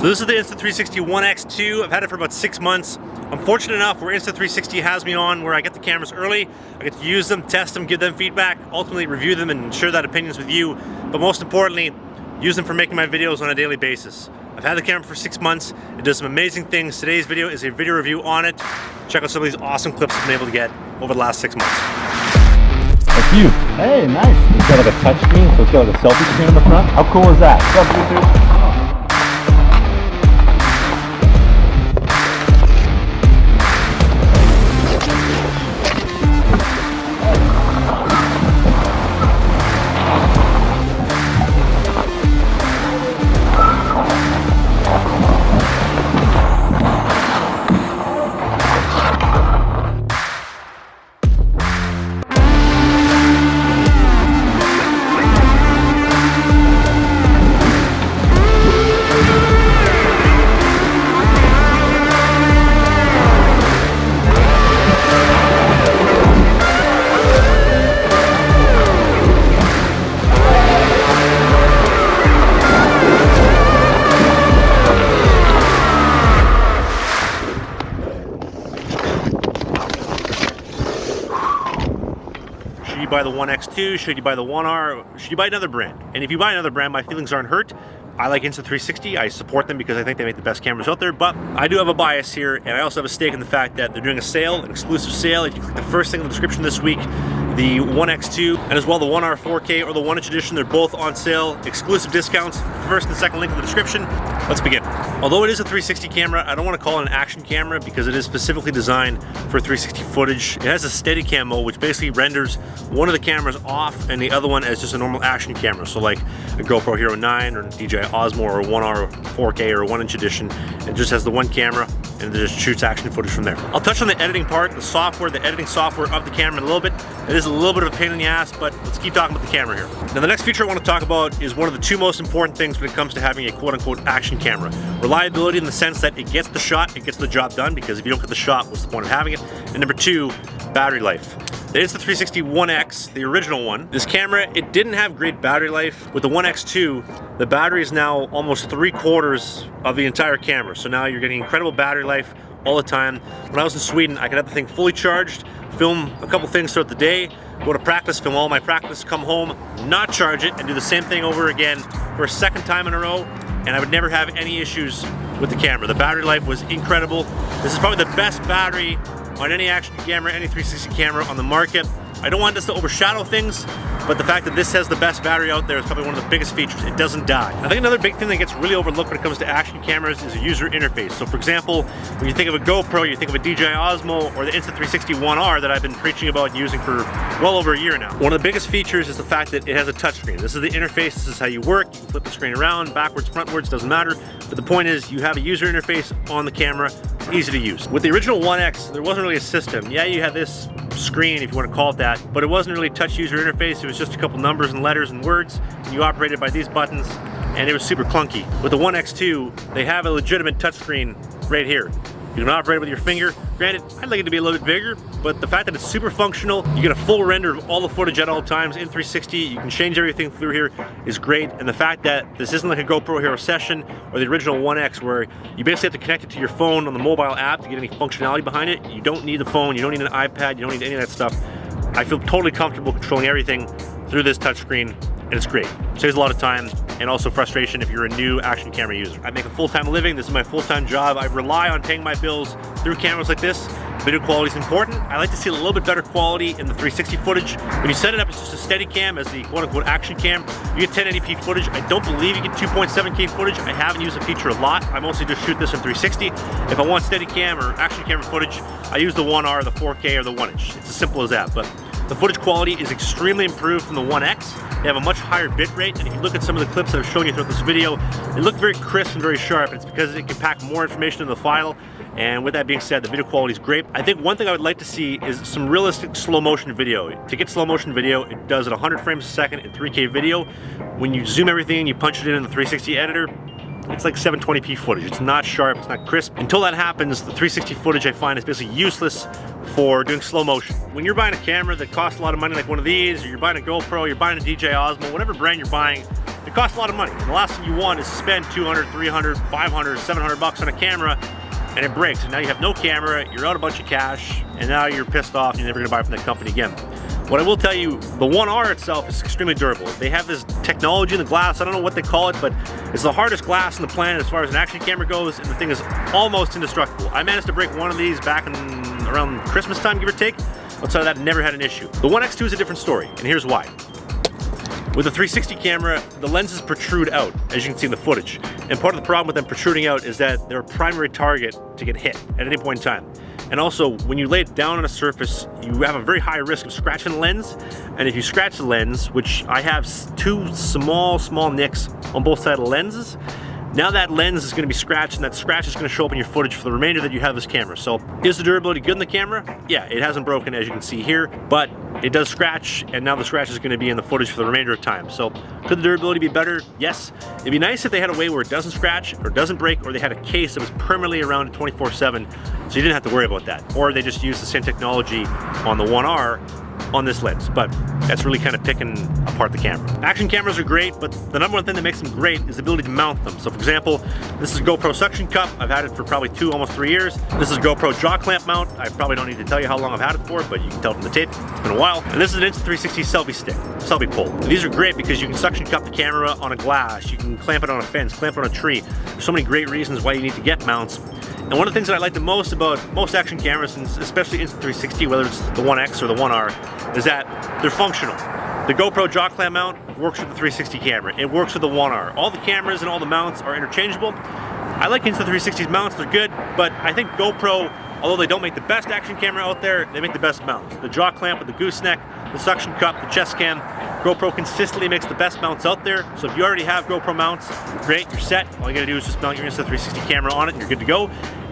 So this is the Insta360 OneX2. I've had it for about 6 months. I'm fortunate enough where Insta360 has me on where I get the cameras early, I get to use them, test them, give them feedback, ultimately review them and share that opinions with you, but most importantly, use them for making my videos on a daily basis. I've had the camera for 6 months. It does some amazing things. Today's video is a video review on it. Check out some of these awesome clips I've been able to get over the last 6 months. That's you. Hey, nice. It's got like a touch screen, so it's got like a selfie screen in the front. How cool is that? What's up, YouTube? Should you buy the OneX2? Should you buy the 1R? Should you buy another brand? And if you buy another brand, my feelings aren't hurt. I like Insta360. I support them because I think they make the best cameras out there, but I do have a bias here, and I also have a stake in the fact that they're doing a sale, an exclusive sale. If you click the first thing in the description this week, the OneX2 and as well the 1R 4K or the 1" edition, they're both on sale. Exclusive discounts, first and second link in the description. Let's begin. Although it is a 360 camera, I don't want to call it an action camera because it is specifically designed for 360 footage. It has a Steadicam mode, which basically renders one of the cameras off and the other one as just a normal action camera. So like a GoPro Hero 9 or DJI Osmo or a 1R 4K or a 1" edition. It just has the one camera and it just shoots action footage from there. I'll touch on the editing part, the software, the editing software of the camera in a little bit. It is a little bit of a pain in the ass, but let's keep talking about the camera here. Now the next feature I want to talk about is one of the two most important things when it comes to having a quote-unquote action camera. Reliability in the sense that it gets the shot, it gets the job done, because if you don't get the shot, what's the point of having it? And number two, battery life. The Insta360 OneX, the original one, this camera, it didn't have great battery life. With the OneX2, the battery is now almost 3/4 of the entire camera. So now you're getting incredible battery life all the time. When I was in Sweden, I could have the thing fully charged, film a couple things throughout the day, go to practice, film all my practice, come home, not charge it, and do the same thing over again for a second time in a row, and I would never have any issues with the camera. The battery life was incredible. This is probably the best battery on any action camera, any 360 camera on the market. I don't want this to overshadow things, but the fact that this has the best battery out there is probably one of the biggest features. It doesn't die. I think another big thing that gets really overlooked when it comes to action cameras is a user interface. So for example, when you think of a GoPro, you think of a DJI Osmo or the Insta360 1R that I've been preaching about and using for well over a year now. One of the biggest features is the fact that it has a touchscreen. This is the interface, this is how you work. You can flip the screen around, backwards, frontwards, doesn't matter. But the point is you have a user interface on the camera, easy to use. With the original OneX, there wasn't really a system. Yeah, you had this screen, if you want to call it that, but it wasn't really a touch user interface. It was just a couple numbers and letters and words, and you operated by these buttons, and it was super clunky. With the OneX2, they have a legitimate touchscreen right here. You can operate it with your finger. Granted, I'd like it to be a little bit bigger, but the fact that it's super functional, you get a full render of all the footage at all times in 360, you can change everything through here is great. And the fact that this isn't like a GoPro Hero Session or the original OneX where you basically have to connect it to your phone on the mobile app to get any functionality behind it. You don't need the phone, you don't need an iPad, you don't need any of that stuff. I feel totally comfortable controlling everything through this touchscreen, and it's great. It saves a lot of time and also frustration if you're a new action camera user. I make a full-time living, this is my full-time job. I rely on paying my bills through cameras like this. Video quality is important. I like to see a little bit better quality in the 360 footage. When you set it up as just a Steadicam, as the quote-unquote action cam, you get 1080p footage. I don't believe you get 2.7K footage. I haven't used the feature a lot. I mostly just shoot this in 360. If I want Steadicam or action camera footage, I use the 1R, the 4K, or the 1". It's as simple as that. But the footage quality is extremely improved from the OneX. They have a much higher bit rate, and if you look at some of the clips that I've shown you throughout this video, they look very crisp and very sharp. It's because it can pack more information in the file. And with that being said, the video quality is great. I think one thing I would like to see is some realistic slow motion video. To get slow motion video, it does at 100 frames a second in 3K video. When you zoom everything and you punch it in the 360 editor, it's like 720p footage. It's not sharp, it's not crisp. Until that happens, the 360 footage I find is basically useless for doing slow motion. When you're buying a camera that costs a lot of money like one of these, or you're buying a GoPro, you're buying a DJI Osmo, whatever brand you're buying, the it costs a lot of money. And the last thing you want is to spend 200, 300, 500, 700 bucks on a camera and it breaks. And now you have no camera, you're out a bunch of cash, and now you're pissed off and you're never gonna buy from that company again. What I will tell you, the One R itself is extremely durable. They have this technology in the glass, I don't know what they call it, but it's the hardest glass on the planet as far as an action camera goes, and the thing is almost indestructible. I managed to break one of these back in around Christmas time, give or take. Outside of that, never had an issue. The OneX2 is a different story, and here's why. With the 360 camera, the lenses protrude out, as you can see in the footage. And part of the problem with them protruding out is that they're a primary target to get hit at any point in time. And also, when you lay it down on a surface, you have a very high risk of scratching the lens. And if you scratch the lens, which I have two small nicks on both sides of the lenses, now that lens is going to be scratched, and that scratch is going to show up in your footage for the remainder that you have this camera. So, is the durability good in the camera? Yeah, it hasn't broken as you can see here, but it does scratch, and now the scratch is going to be in the footage for the remainder of time. So, could the durability be better? Yes. It'd be nice if they had a way where it doesn't scratch, or doesn't break, or they had a case that was permanently around 24/7, so you didn't have to worry about that. Or they just used the same technology on the One R on this lens, but that's really kind of picking apart the camera. Action cameras are great, but the number one thing that makes them great is the ability to mount them. So for example, this is a GoPro suction cup. I've had it for probably almost 3 years. This is a GoPro jaw clamp mount. I probably don't need to tell you how long I've had it for, but you can tell from the tape, it's been a while. And this is an Insta360 selfie stick, selfie pole. And these are great because you can suction cup the camera on a glass, you can clamp it on a fence, clamp it on a tree. There's so many great reasons why you need to get mounts. And one of the things that I like the most about most action cameras, and especially Insta360, whether it's the One X or the One R, is that they're functional. The GoPro jaw clamp mount works with the 360 camera. It works with the One R. All the cameras and all the mounts are interchangeable. I like Insta360's mounts, they're good, but I think GoPro, although they don't make the best action camera out there, they make the best mounts. The jaw clamp with the gooseneck, the suction cup, the chest cam, GoPro consistently makes the best mounts out there. So if you already have GoPro mounts, great, you're set. All you gotta do is just mount your Insta360 camera on it and you're good to go.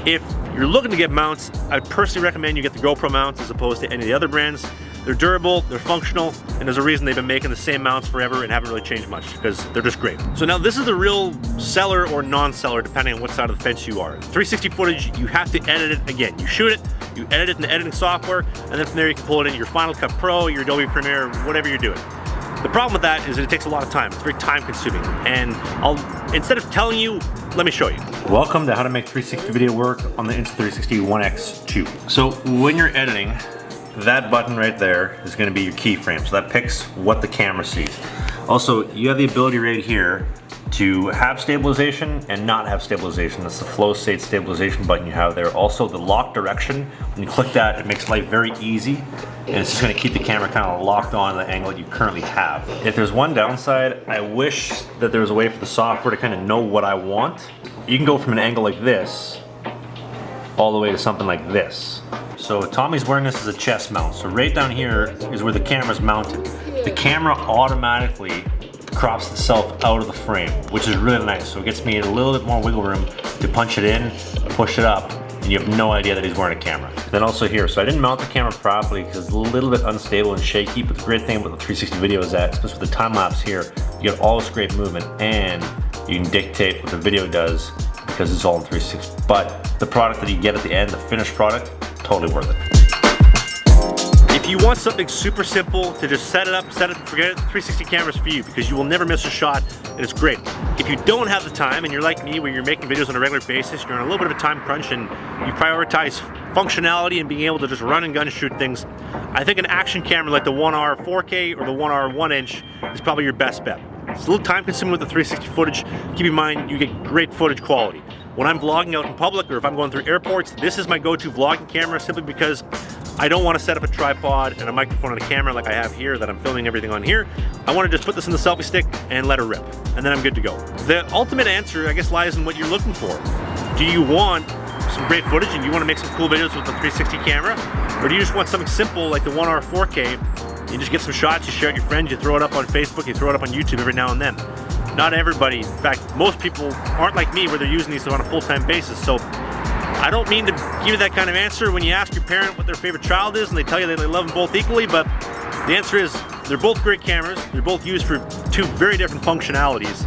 If you're looking to get mounts, I'd personally recommend you get the GoPro mounts as opposed to any of the other brands. They're durable, they're functional, and there's a reason they've been making the same mounts forever and haven't really changed much, because they're just great. So now this is the real seller or non-seller, depending on what side of the fence you are. 360 footage, you have to edit it again. You shoot it, you edit it in the editing software, and then from there you can pull it into your Final Cut Pro, your Adobe Premiere, whatever you're doing. The problem with that is that it takes a lot of time. It's very time consuming. And instead of telling you, let me show you. Welcome to how to make 360 video work on the Insta360 OneX2. So when you're editing, that button right there is going to be your keyframe. So that picks what the camera sees. Also, you have the ability right here to have stabilization and not have stabilization. That's the flow state stabilization button you have there. Also the lock direction, when you click that, it makes life very easy, and it's just gonna keep the camera kind of locked on the angle that you currently have. If there's one downside, I wish that there was a way for the software to kind of know what I want. You can go from an angle like this all the way to something like this. So Tommy's wearing this as a chest mount. So right down here is where the camera's mounted. The camera automatically crops itself out of the frame, which is really nice. So it gets me a little bit more wiggle room to punch it in, push it up, and you have no idea that he's wearing a camera. Then also here, so I didn't mount the camera properly because it's a little bit unstable and shaky, but the great thing about the 360 video is that, especially with the time lapse here, you get all this great movement and you can dictate what the video does because it's all in 360. But the product that you get at the end, the finished product, totally worth it. If you want something super simple to just set it up, forget it, 360 cameras for you, because you will never miss a shot and it's great. If you don't have the time and you're like me where you're making videos on a regular basis, you're on a little bit of a time crunch and you prioritize functionality and being able to just run and gun shoot things, I think an action camera like the One R 4K or the One R 1-inch is probably your best bet. It's a little time consuming with the 360 footage. Keep in mind, you get great footage quality. When I'm vlogging out in public or if I'm going through airports, this is my go-to vlogging camera simply because I don't want to set up a tripod and a microphone and a camera like I have here that I'm filming everything on here. I want to just put this in the selfie stick and let her rip, and then I'm good to go. The ultimate answer, I guess, lies in what you're looking for. Do you want some great footage and you want to make some cool videos with the 360 camera? Or do you just want something simple like the One R 4K? You just get some shots, you share it with your friends, you throw it up on Facebook, you throw it up on YouTube every now and then. Not everybody, in fact, most people aren't like me where they're using these on a full-time basis. So I don't mean to give you that kind of answer when you ask your parent what their favorite child is and they tell you that they love them both equally, but the answer is they're both great cameras, they're both used for two very different functionalities,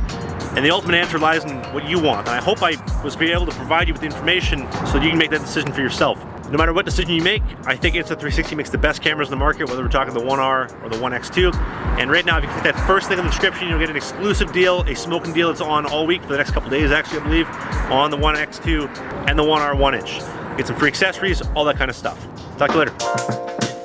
and the ultimate answer lies in what you want. And I hope I was able to provide you with the information so that you can make that decision for yourself. No matter what decision you make, I think Insta360 makes the best cameras in the market, whether we're talking the 1R or the OneX2. And right now, if you click that first link in the description, you'll get an exclusive deal, a smoking deal that's on all week for the next couple days, actually, I believe, on the OneX2 and the 1R 1-inch. Get some free accessories, all that kind of stuff. Talk to you later.